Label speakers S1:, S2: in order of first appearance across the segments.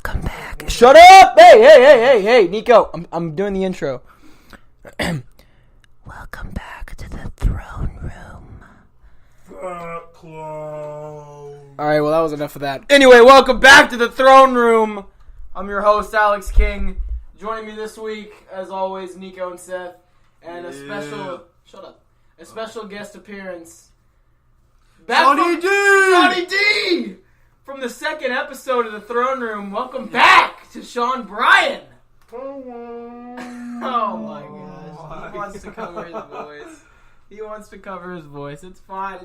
S1: Welcome back. Shut up! Hey, Nico. I'm doing the intro. Welcome back to the throne room.
S2: Fat clown.
S1: Alright, well that was enough of that. Anyway, welcome back to the throne room. I'm your host, Alex King. Joining me this week, as always, Nico and Seth. And a special guest appearance. Johnny D! From the second episode of the Throne Room, welcome back to Sean Bryan. Oh my gosh. He wants to cover his voice. It's fine.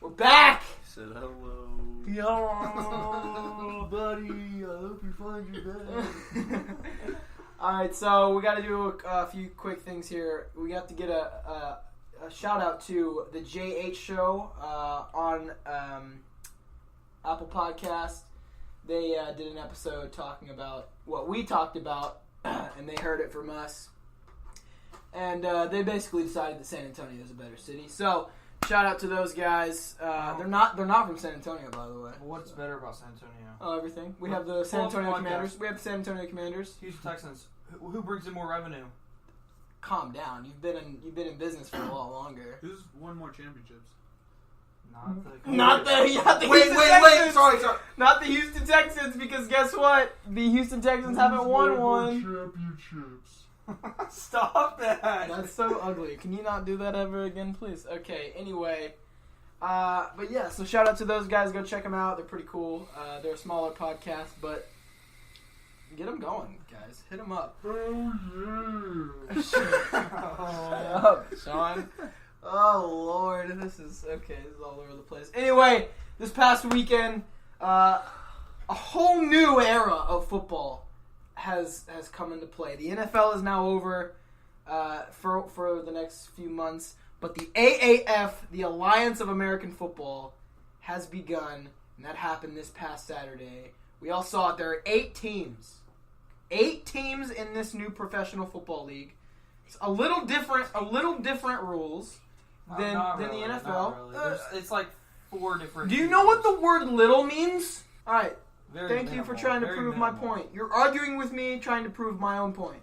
S1: We're back.
S2: Said hello.
S1: Yo.
S2: Buddy, I hope you find your bed.
S1: Alright, so we got to do a few quick things here. We got to get a shout out to the JH Show on Apple Podcast. They did an episode talking about what we talked about, and they heard it from us. And they basically decided that San Antonio is a better city. So, shout out to those guys. They're not from San Antonio, by the way.
S3: What's better about San Antonio?
S1: Oh, everything. We have the San Antonio Commanders. We have the San Antonio Commanders.
S3: Houston Texans. Who brings in more revenue?
S1: Calm down. You've been in business for a lot longer.
S2: Who's won more championships?
S1: Not the Houston Texans. Sorry. Not the Houston Texans, because guess what? The Houston Texans haven't won one.
S2: Championships.
S3: Stop that.
S1: That's so ugly. Can you not do that ever again, please? Okay, anyway. But yeah, so shout out to those guys. Go check them out. They're pretty cool. They're a smaller podcast, but get them going, guys. Hit them up.
S2: Oh, yeah.
S1: Shut up, Sean. Oh, Lord. This is all over the place. Anyway, this past weekend, a whole new era of football has come into play. The NFL is now over for the next few months, but the AAF, the Alliance of American Football, has begun, and that happened this past Saturday. We all saw it. There are 8 teams. 8 teams in this new professional football league. It's a little different rules than the NFL.
S3: Really. It's like 4 different.
S1: Do you know what the word "little" means? All right. Thank you for trying to
S3: very
S1: prove
S3: minimal.
S1: my point. You're arguing with me, trying to prove my own point.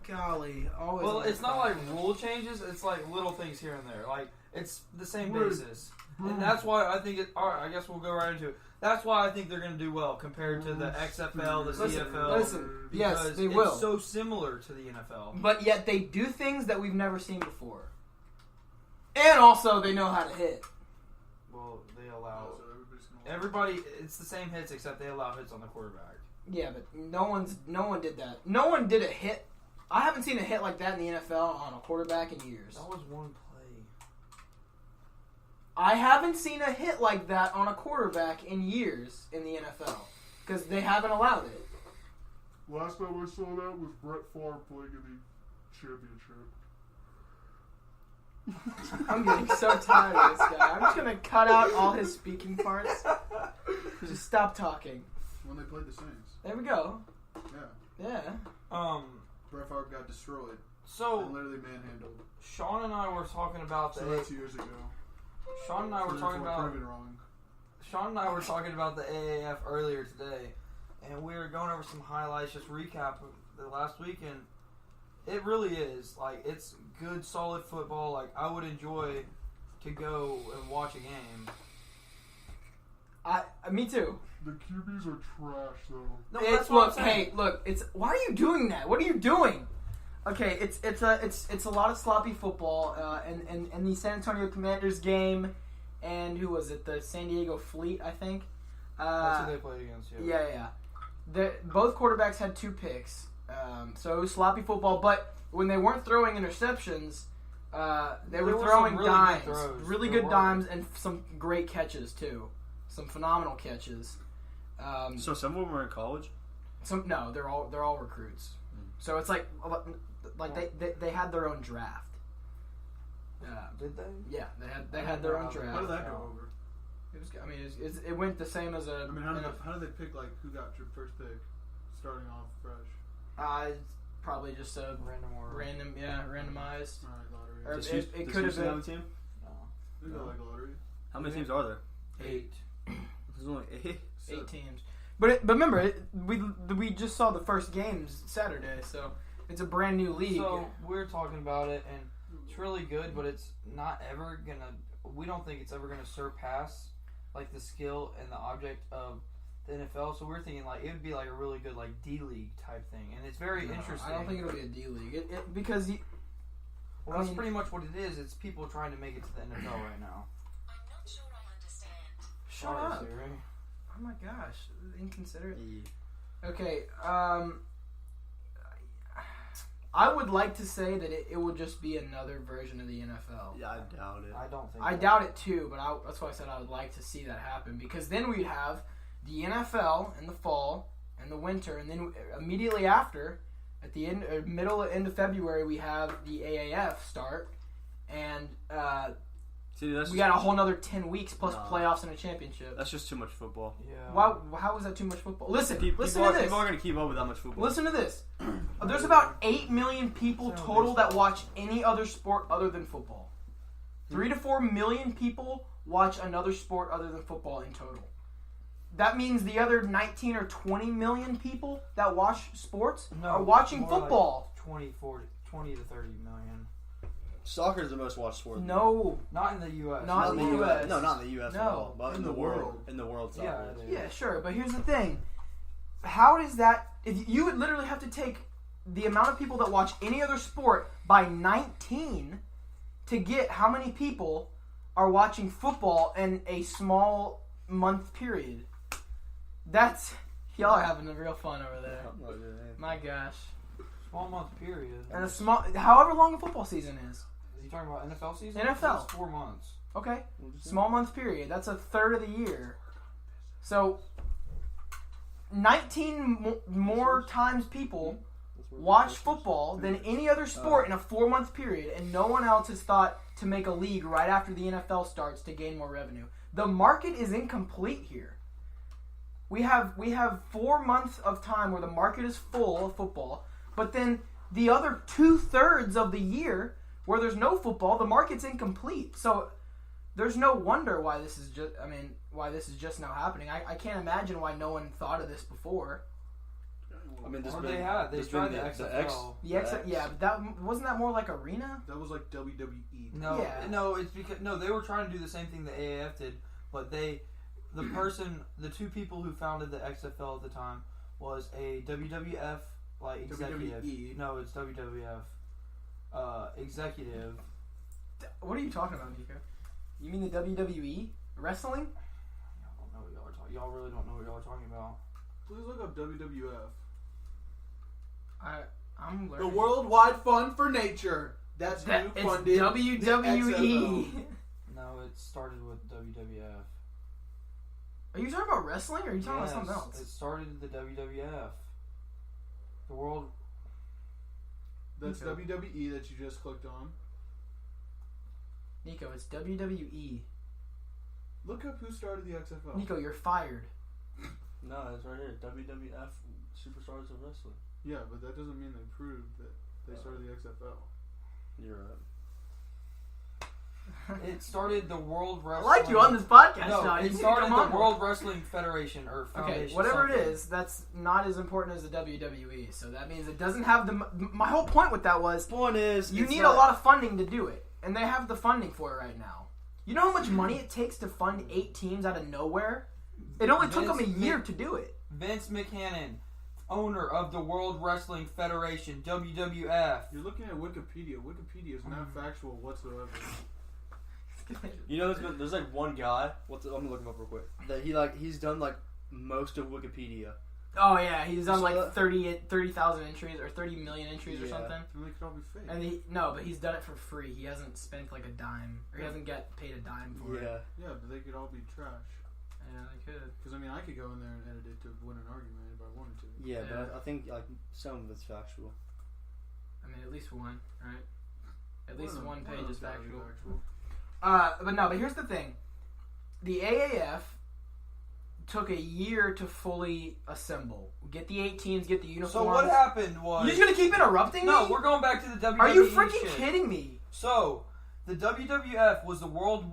S1: Golly, always.
S3: Well, it's not like rule changes. It's like little things here and there. Like it's the same basis, and that's why I think it. All right, I guess we'll go right into it. That's why I think they're going to do well compared to the XFL, the CFL.
S1: Listen, yes,
S3: because
S1: they will.
S3: It's so similar to the NFL.
S1: But yet they do things that we've never seen before, and also they know how to hit.
S3: Well, they allow everybody. It's the same hits except they allow hits on the quarterback.
S1: Yeah, but no one did that. No one did a hit. I haven't seen a hit like that in the NFL on a quarterback in years.
S3: That was one play.
S1: I haven't seen a hit like that on a quarterback in years in the NFL because they haven't allowed it.
S2: Last time I saw that was Brett Favre playing in the championship.
S1: I'm getting so tired of this guy. I'm just going to cut out all his speaking parts. Just stop talking.
S2: When they played the Saints.
S1: There we go.
S2: Yeah.
S1: Yeah.
S2: Brett Favre got destroyed.
S3: So
S2: And literally manhandled.
S3: Sean and I were talking about
S2: So that's years ago.
S3: Sean and I were talking about
S2: Proven wrong.
S3: Sean and I were talking about the AAF earlier today, and we were going over some highlights, just recap of the last weekend. It really is it's good, solid football. Like I would enjoy to go and watch a game.
S1: Me too.
S2: The QBs are trash, though.
S3: No,
S1: It's
S3: that's what I'm
S1: look,
S3: saying.
S1: hey, look. It's why are you doing that? What are you doing? Okay, it's a lot of sloppy football, and the San Antonio Commanders game, and who was it? The San Diego Fleet, I think.
S3: That's who they played against.
S1: Yeah. Both quarterbacks had 2 picks, so it was sloppy football. But when they weren't throwing interceptions, they were throwing
S3: really
S1: dimes,
S3: good throws.
S1: really
S3: There
S1: good
S3: were.
S1: dimes, and some great catches too, some phenomenal catches.
S4: So some of them were in college?
S1: No, they're all recruits. So it's like they had their own draft.
S3: Did they?
S1: Yeah, they had their own draft.
S2: How did that go over?
S1: It went the same as a.
S2: I mean, how did they pick, who got your first pick starting off fresh?
S1: Probably just a randomized.
S2: Alright, lottery.
S1: Or
S4: Does
S1: it
S4: Houston
S1: could have
S4: have a
S1: been.
S4: team?
S2: They go like lottery.
S4: How many teams are there?
S1: 8.
S4: There's only 8.
S1: 8 teams. But remember, we just saw the first games Saturday, so it's a brand new league.
S3: So we're talking about it, and it's really good, but it's not ever gonna. We don't think it's ever gonna surpass like the skill and the object of the NFL. So we're thinking like it would be like a really good like D League type thing, and it's very interesting.
S1: I don't think it'll be a D League because
S3: well, that's pretty much what it is. It's people trying to make it to the NFL right now.
S5: I'm not sure I understand.
S1: Shut
S3: Sorry,
S1: up.
S3: Siri.
S1: Oh my gosh, inconsiderate.
S4: Yeah.
S1: Okay, I would like to say that it will just be another version of the NFL.
S4: Yeah, I doubt it.
S3: I don't think.
S1: I doubt it too, but that's why I said I would like to see that happen, because then we'd have the NFL in the fall and the winter, and then immediately after, at the end, end of February, we have the AAF start, and we got a whole nother 10 weeks plus playoffs and a championship.
S4: That's just too much football.
S3: Yeah.
S1: How is that too much football? Listen to this.
S4: People are going to keep up with that much football.
S1: Listen to this. There's about 8 million people total that watch any other sport other than football. 3 to 4 million people watch another sport other than football in total. That means the other 19 or 20 million people that watch sports are watching football.
S3: Like 20 to 30 million.
S4: Soccer is the most watched sport.
S1: No.
S3: Not in the U.S.
S1: Not in the U.S.
S4: No, not in the U.S.
S1: No.
S4: at all. But in the world. In the world, soccer.
S1: Yeah, sure. But here's the thing. How does that... If you would literally have to take the amount of people that watch any other sport by 19 to get how many people are watching football in a small month period. That's... Y'all are having a real fun over there. My gosh.
S3: Small month period.
S1: And however long a football season is.
S3: Is he talking about NFL season?
S1: NFL.
S3: It's 4 months.
S1: Okay. Small month period. That's a third of the year. So, 19 more times people watch football than any other sport in a 4-month period, and no one else has thought to make a league right after the NFL starts to gain more revenue. The market is incomplete here. We have 4 months of time where the market is full of football, but then the other 2/3 of the year where there's no football, the market's incomplete. So there's no wonder why this is just now happening. I can't imagine why no one thought of this before.
S4: I mean,
S3: They tried the XFL.
S1: Yeah, but that wasn't that more like arena?
S2: That was like WWE.
S3: No, it's because they were trying to do the same thing the AAF did, but the two people who founded the XFL at the time was a WWF executive.
S2: WWE.
S3: No, it's WWF executive.
S1: What are you talking about, Nico? You mean the WWE wrestling?
S3: Y'all don't know what y'all are talking. Y'all really don't know what y'all are talking about.
S2: Please look up WWF.
S1: I'm learning.
S2: The Worldwide Fund for Nature. That's who
S1: It's
S2: funded
S1: WWE.
S2: the XFL.
S3: No, it started with WWF.
S1: Are you talking about wrestling, or are you talking about something else?
S3: It started the WWF. The World.
S2: That's WWE that you just clicked on.
S1: Nico, it's WWE.
S2: Look up who started the XFL.
S1: Nico, you're fired.
S4: No, it's right here. WWF Superstars of Wrestling.
S2: Yeah, but that doesn't mean they proved that they started the XFL.
S4: You're right.
S3: It started the World
S1: I
S3: Wrestling.
S1: like you on this podcast
S3: No,
S1: now. You
S3: it
S1: need to
S3: started
S1: come on
S3: the
S1: more.
S3: World Wrestling Federation or Foundation.
S1: Okay, whatever
S3: something.
S1: it is, that's not as important as the WWE. So that means it doesn't have the. My whole point with that was
S4: Point is,
S1: you need a lot of funding to do it, and they have the funding for it right now. You know how much money it takes to fund 8 teams out of nowhere? It only took them a year to do it.
S3: Vince McMahon, owner of the World Wrestling Federation, WWF.
S2: You're looking at Wikipedia. Wikipedia is not factual whatsoever.
S4: You know, there's like one guy. I'm gonna look him up real quick. That he's done like most of Wikipedia.
S1: Oh yeah, he's done
S4: So
S1: like
S4: that-
S1: 30,000 entries or 30 million entries or
S4: Yeah.
S1: something.
S2: And they could all be fake.
S1: And but he's done it for free. He hasn't spent like a dime, or he hasn't got paid a dime for it.
S2: Yeah, but they could all be trash.
S1: Yeah, they could.
S2: Because, I mean, I could go in there and edit it to win an argument if I wanted to.
S4: Yeah,
S1: Yeah.
S4: but I think like some of it's factual.
S1: I mean, at least one, right? At least
S2: One
S1: one
S2: of
S1: page
S2: them's
S1: is
S2: gotta be
S1: factual. But here's the thing. The AAF took a year to fully assemble. Get the 8 teams, get the uniforms.
S3: So what happened was...
S1: You're just going to keep interrupting
S3: No,
S1: me?
S3: we're going back to the WWE.
S1: Are you freaking
S3: shit.
S1: kidding me?
S3: So, the WWF was the World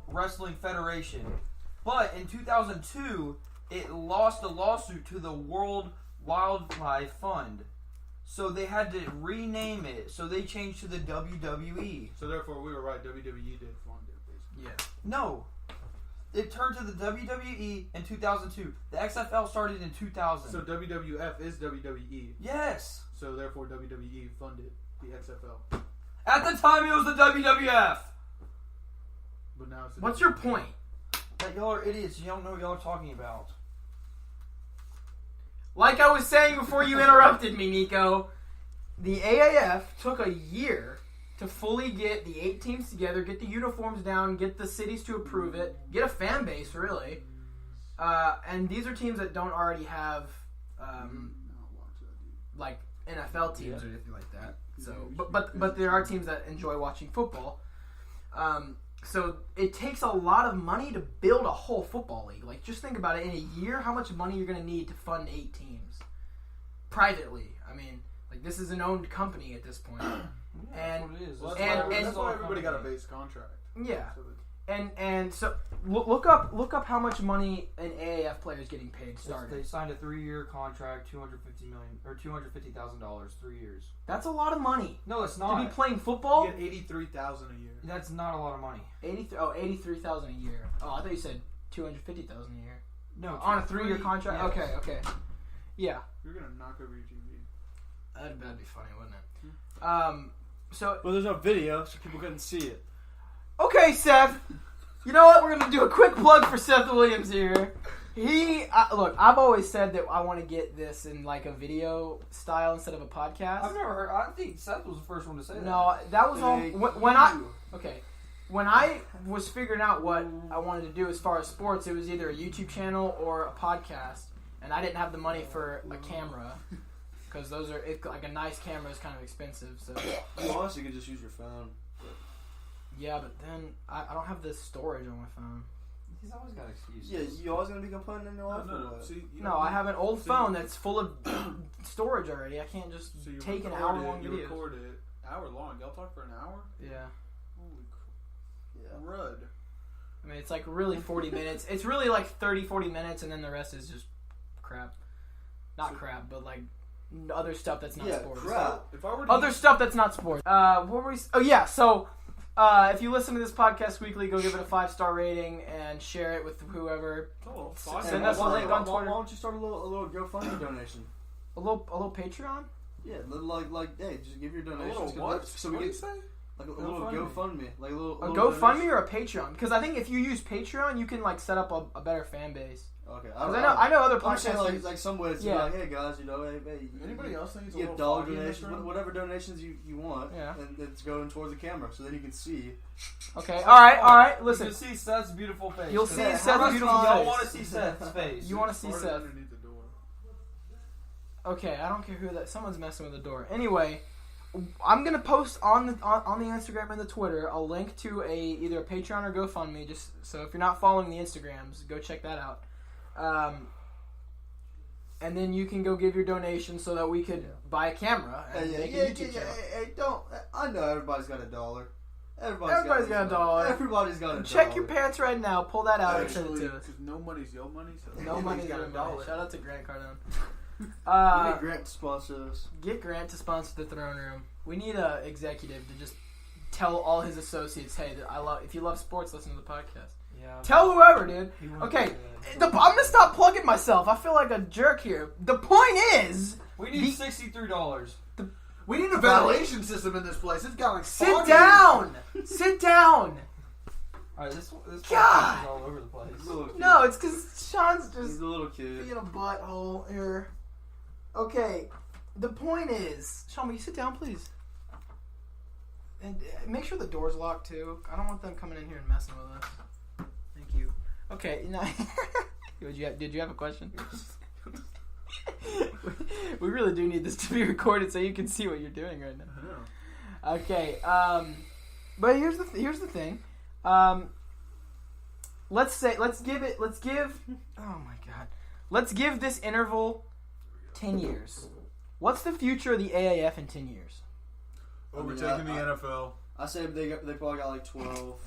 S3: Wrestling Federation. But in 2002, it lost a lawsuit to the World Wildlife Fund. So they had to rename it. So they changed to the WWE.
S2: So therefore, we were right. WWE did fund it, basically.
S1: Yeah.
S3: No. It turned to the WWE in 2002. The XFL started in 2000.
S2: So WWF is WWE.
S3: Yes.
S2: So therefore, WWE funded the XFL.
S3: At the time, it was the WWF.
S2: But now it's the
S1: What's your point?
S3: That y'all are idiots. You don't know what y'all are talking about.
S1: Like I was saying before you interrupted me, Nico, the AAF took a year to fully get the 8 teams together, get the uniforms down, get the cities to approve it, get a fan base, really. And these are teams that don't already have, like, NFL teams or anything like that. So, but there are teams that enjoy watching football. So it takes a lot of money to build a whole football league. Like, just think about it. In a year, how much money you're going to need to fund 8 teams privately. I mean, like, this is an owned company at this point.
S3: That's what it is.
S2: Well,
S1: And-
S2: that's why everybody got a base contract.
S1: Yeah.
S2: So that-
S1: And so look up how much money an AAF player is getting paid
S3: They
S1: starting.
S3: signed a 3-year contract, $250,000, 3 years.
S1: That's a lot of money
S3: No, it's
S1: to
S3: not.
S1: be playing
S2: You
S1: football.
S2: get $83,000 a year.
S3: That's not a lot of money.
S1: 83,000 a year. Oh, I thought you said 250,000 a year.
S3: No,
S1: On a 3-year contract.
S3: yes.
S1: Okay. Yeah,
S2: You're gonna knock over your TV.
S1: that'd be funny, wouldn't it? So
S4: Well, there's no video, so people couldn't see it.
S1: okay, Seth. You know what? We're gonna do a quick plug for Seth Williams here. Look, I've always said that I want to get this in like a video style instead of a podcast.
S3: I've never heard. I think Seth was the first one to say that.
S1: No, that was all
S4: Thank
S1: when I was figuring out what I wanted to do as far as sports. It was either a YouTube channel or a podcast, and I didn't have the money for a camera because those are like a nice camera is kind of expensive. So
S4: You honestly could just use your phone.
S1: yeah, but then I don't have the storage on my phone.
S3: He's always got excuses.
S4: Yeah, you always gonna be complaining in your life? or
S2: No.
S4: what?
S2: See, you
S1: No,
S2: know,
S1: I have an old
S2: so
S1: phone
S2: you-
S1: that's full of storage already. I can't just
S2: So you
S1: take an
S2: record
S1: hour-long
S2: it, you
S1: video.
S2: record it hour long. Y'all talk for an hour?
S1: Yeah.
S2: Holy
S4: Yeah.
S2: crud.
S1: I mean, it's like really 40 minutes. It's really like 30, 40 minutes, and then the rest is just crap. Not
S2: So-
S1: crap, but like other stuff that's not
S4: Yeah,
S1: sports.
S4: crap.
S2: If I were to
S1: Other stuff that's not sports. What were we? Oh yeah. So, if you listen to this podcast weekly, go give it a 5-star rating and share it with whoever.
S2: Oh,
S1: Send us a link on Twitter.
S4: Why don't you start a little GoFundMe donation?
S1: A little Patreon.
S4: Yeah, like hey, just give your
S2: a
S4: donations.
S2: little what?
S4: So
S2: What
S4: we
S2: do you
S4: get
S2: say?
S4: like a little
S2: GoFundMe.
S4: GoFundMe, like a little.
S1: A
S4: little
S1: GoFundMe
S4: donation.
S1: or a Patreon? Because I think if you use Patreon, you can like set up a better fan base.
S4: Okay,
S1: Because I know other
S4: I'm saying
S1: podcasts.
S4: like some ways to
S1: Yeah.
S4: be like, hey guys, hey,
S2: Anybody else think it's a
S4: you
S2: little
S4: have dollar
S2: foggy in this
S4: donations,
S2: room?
S4: whatever donations you want,
S1: Yeah.
S4: and it's going towards the camera, so then you can see.
S1: Okay. All right. Listen.
S3: You'll see Seth's beautiful face.
S1: You'll see
S3: How
S1: Seth's
S3: much
S1: beautiful
S3: Y'all
S1: face.
S3: want to see Seth's face.
S1: You want to see
S2: Farted
S1: Seth?
S2: underneath the door.
S1: Okay, I don't care who that. Someone's messing with the door. Anyway, I'm gonna post on the Instagram and the Twitter a link to either a Patreon or GoFundMe. Just so if you're not following the Instagrams, go check that out. And then you can go give your donation so that we could buy a camera and make a YouTube channel.
S4: Hey, don't. I know everybody's got a dollar.
S1: Everybody's got a dollar.
S4: Everybody's got a dollar.
S1: Check your pants right now. Pull that out and send it
S2: Actually,
S1: to us.
S2: because no money's your money, so
S1: No money's
S2: got
S1: your
S2: a
S1: money.
S2: dollar.
S1: Shout out to Grant Cardone.
S4: We need Grant to sponsor us.
S1: Get Grant to sponsor the Throne Room. We need a executive to just tell all his associates, "Hey, if you love sports, listen to the podcast."
S3: Yeah.
S1: Tell whoever, dude.
S3: He wouldn't
S1: Okay,
S3: do that.
S1: I'm gonna stop plugging myself. I feel like a jerk here. The point is,
S3: We need $63.
S2: We need a ventilation system in this place. It's got like
S1: sit
S2: foggy.
S1: down. Sit down.
S3: All right, this
S1: God!
S3: podcast is all over the place.
S4: He's a little kid.
S1: No, it's because Sean's
S4: He's
S1: just
S4: a little kid.
S1: being a butthole here. Okay, the point is, Sean, will you sit down, please? And make sure the door's locked too. I don't want them coming in here and messing with us. Thank you. Okay, now, did you have a question? We really do need this to be recorded so you can see what you're doing right now.
S2: I know.
S1: Okay, but here's the thing. Let's give this interval 10 years. What's the future of the AAF in 10 years?
S2: Overtaking the NFL.
S4: I say they probably got like 12,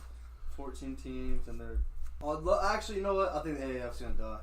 S4: 14 teams, and they're Actually, you know what? I think the AAF's gonna die.